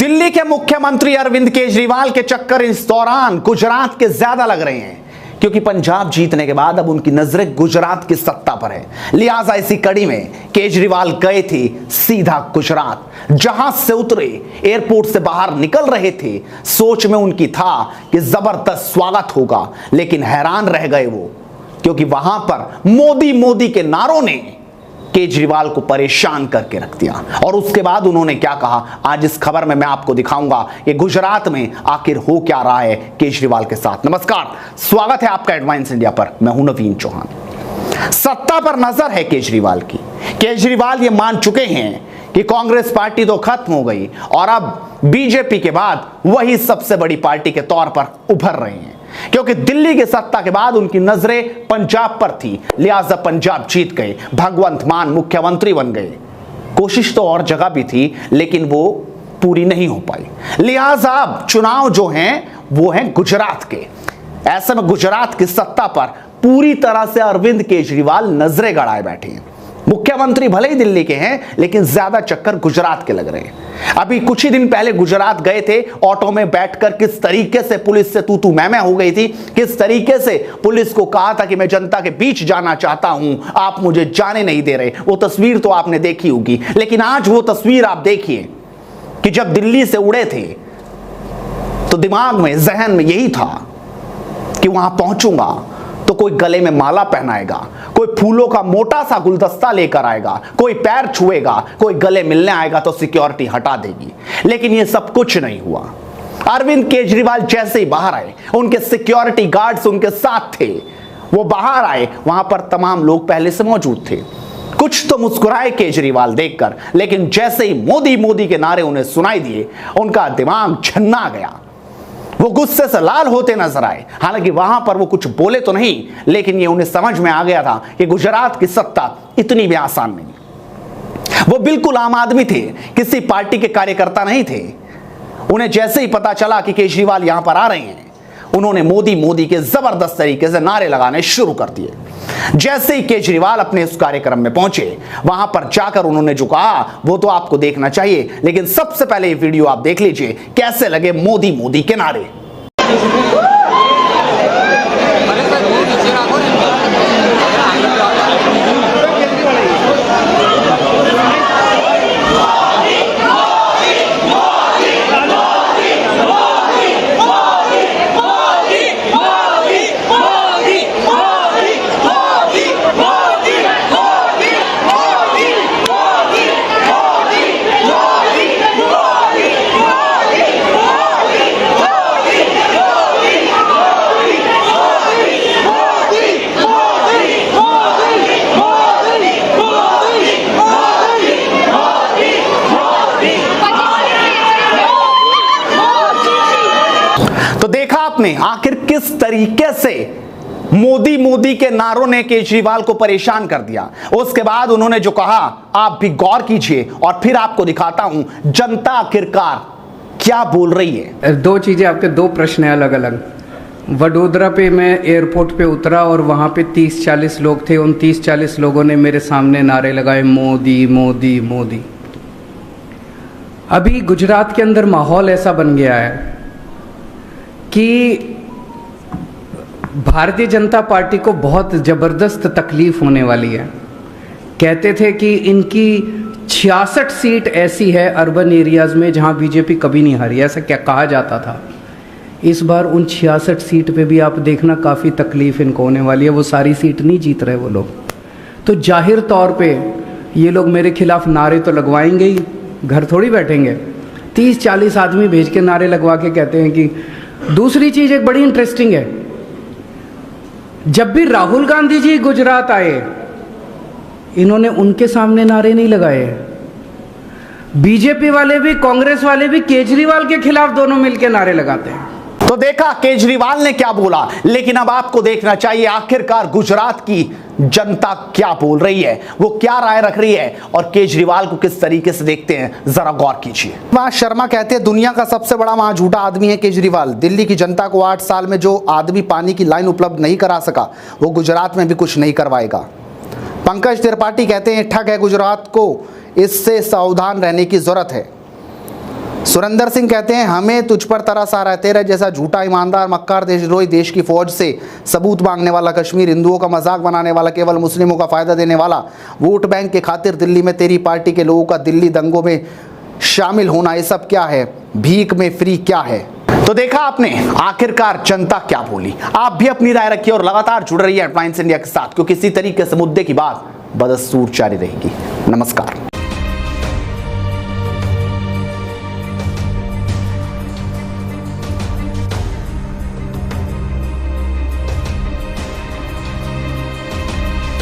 दिल्ली के मुख्यमंत्री अरविंद केजरीवाल के चक्कर इस दौरान गुजरात के ज्यादा लग रहे हैं, क्योंकि पंजाब जीतने के बाद अब उनकी नजरें गुजरात की सत्ता पर है। लिहाजा इसी कड़ी में केजरीवाल गए थे सीधा गुजरात। जहाज से उतरे, एयरपोर्ट से बाहर निकल रहे थे, सोच में उनकी था कि जबरदस्त स्वागत होगा, लेकिन हैरान रह गए वो, क्योंकि वहां पर मोदी मोदी के नारों ने केजरीवाल को परेशान करके रख दिया। और उसके बाद उन्होंने क्या कहा, आज इस खबर में मैं आपको दिखाऊंगा कि गुजरात में आखिर हो क्या रहा है केजरीवाल के साथ। नमस्कार, स्वागत है आपका एडवांस इंडिया पर। मैं हूं नवीन चौहान। सत्ता पर नजर है केजरीवाल की। केजरीवाल ये मान चुके हैं कि कांग्रेस पार्टी तो खत्म हो गई और अब बीजेपी के बाद वही सबसे बड़ी पार्टी के तौर पर उभर रहे हैं, क्योंकि दिल्ली की सत्ता के बाद उनकी नजरें पंजाब पर थी। लिहाजा पंजाब जीत गए, भगवंत मान मुख्यमंत्री बन गए। कोशिश तो और जगह भी थी, लेकिन वो पूरी नहीं हो पाई। लिहाजा अब चुनाव जो हैं वो हैं गुजरात के। ऐसे में गुजरात की सत्ता पर पूरी तरह से अरविंद केजरीवाल नजरें गड़ाए बैठे हैं। मुख्यमंत्री भले ही दिल्ली के हैं, लेकिन ज्यादा चक्कर गुजरात के लग रहे हैं। अभी कुछ ही दिन पहले गुजरात गए थे, ऑटो में बैठकर किस तरीके से पुलिस से तू मैं हो गई थी, किस तरीके से पुलिस को कहा था कि मैं जनता के बीच जाना चाहता हूं, आप मुझे जाने नहीं दे रहे। वो तस्वीर तो आपने देखी होगी, लेकिन आज वो तस्वीर आप देखिए कि जब दिल्ली से उड़े थे तो दिमाग में, जहन में यही था कि वहां पहुंचूंगा तो कोई गले में माला पहनाएगा, कोई फूलों का मोटा सा गुलदस्ता लेकर आएगा, कोई पैर छुएगा, कोई गले मिलने आएगा तो सिक्योरिटी हटा देगी। लेकिन ये सब कुछ नहीं हुआ। अरविंद केजरीवाल जैसे ही बाहर आए, उनके सिक्योरिटी गार्ड्स उनके साथ थे। वो बाहर आए, वहां पर तमाम लोग पहले से मौजूद थे। कुछ तो मुस्कुराए केजरीवाल देखकर, लेकिन जैसे ही मोदी मोदी के नारे उन्हें सुनाई दिए, उनका दिमाग झन्ना गया। वो गुस्से से लाल होते नजर आए। हालांकि वहां पर वो कुछ बोले तो नहीं, लेकिन ये उन्हें समझ में आ गया था कि गुजरात की सत्ता इतनी भी आसान नहीं। वो बिल्कुल आम आदमी थे, किसी पार्टी के कार्यकर्ता नहीं थे। उन्हें जैसे ही पता चला कि केजरीवाल यहां पर आ रहे हैं, उन्होंने मोदी मोदी के जबरदस्त तरीके से नारे लगाने शुरू कर दिए। जैसे ही केजरीवाल अपने उस कार्यक्रम में पहुंचे, वहां पर जाकर उन्होंने जो कहा वो तो आपको देखना चाहिए, लेकिन सबसे पहले ये वीडियो आप देख लीजिए, कैसे लगे मोदी मोदी के नारे। तो देखा आपने आखिर किस तरीके से मोदी मोदी के नारों ने केजरीवाल को परेशान कर दिया। उसके बाद उन्होंने जो कहा, आप भी गौर कीजिए और फिर आपको दिखाता हूं जनता आखिरकार क्या बोल रही है। दो चीजें, आपके दो प्रश्न हैं अलग अलग। वडोदरा पे मैं एयरपोर्ट पे उतरा और वहां पे 30-40 लोग थे। उन 30-40 लोगों ने मेरे सामने नारे लगाए, मोदी मोदी मोदी। अभी गुजरात के अंदर माहौल ऐसा बन गया है कि भारतीय जनता पार्टी को बहुत ज़बरदस्त तकलीफ होने वाली है। कहते थे कि इनकी 66 सीट ऐसी है अर्बन एरियाज़ में जहां बीजेपी कभी नहीं हारी, ऐसा क्या कहा जाता था। इस बार उन 66 सीट पे भी आप देखना काफ़ी तकलीफ इनको होने वाली है। वो सारी सीट नहीं जीत रहे वो लोग, तो जाहिर तौर पे ये लोग मेरे खिलाफ नारे तो लगवाएंगे ही, घर थोड़ी बैठेंगे। 30-40 आदमी भेज के नारे लगवा के कहते हैं कि। दूसरी चीज़ एक बड़ी इंटरेस्टिंग है, जब भी राहुल गांधी जी गुजरात आए, इन्होंने उनके सामने नारे नहीं लगाए। बीजेपी वाले भी, कांग्रेस वाले भी केजरीवाल के खिलाफ दोनों मिलकर नारे लगाते हैं। तो देखा केजरीवाल ने क्या बोला, लेकिन अब आपको देखना चाहिए आखिरकार गुजरात की जनता क्या बोल रही है, वो क्या राय रख रही है और केजरीवाल को किस तरीके से देखते हैं, जरा गौर कीजिए। वहां शर्मा कहते हैं दुनिया का सबसे बड़ा वहां झूठा आदमी है केजरीवाल। दिल्ली की जनता को 8 साल में जो आदमी पानी की लाइन उपलब्ध नहीं करा सका, वो गुजरात में भी कुछ नहीं करवाएगा। पंकज त्रिपाठी कहते हैं ठग है गुजरात को, इससे सावधान रहने की जरूरत है। सुरेंद्र सिंह कहते हैं हमें तुझ पर तरस आ रहा है, तेरे जैसा झूठा ईमानदार मक्कार देशद्रोही, देश की फौज से सबूत मांगने वाला, कश्मीर हिंदुओं का मजाक बनाने वाला, केवल मुस्लिमों का फायदा देने वाला, वोट बैंक के खातिर दिल्ली में तेरी पार्टी के लोगों का दिल्ली दंगों में शामिल होना, ये सब क्या है? भीख में फ्री क्या है? तो देखा आपने आखिरकार जनता क्या बोली। आप भी अपनी राय रखिए और लगातार जुड़ रहिए हेडलाइंस इंडिया के साथ, क्योंकि इसी तरीके से मुद्दे की बात बदस्तूर जारी रहेगी। नमस्कार।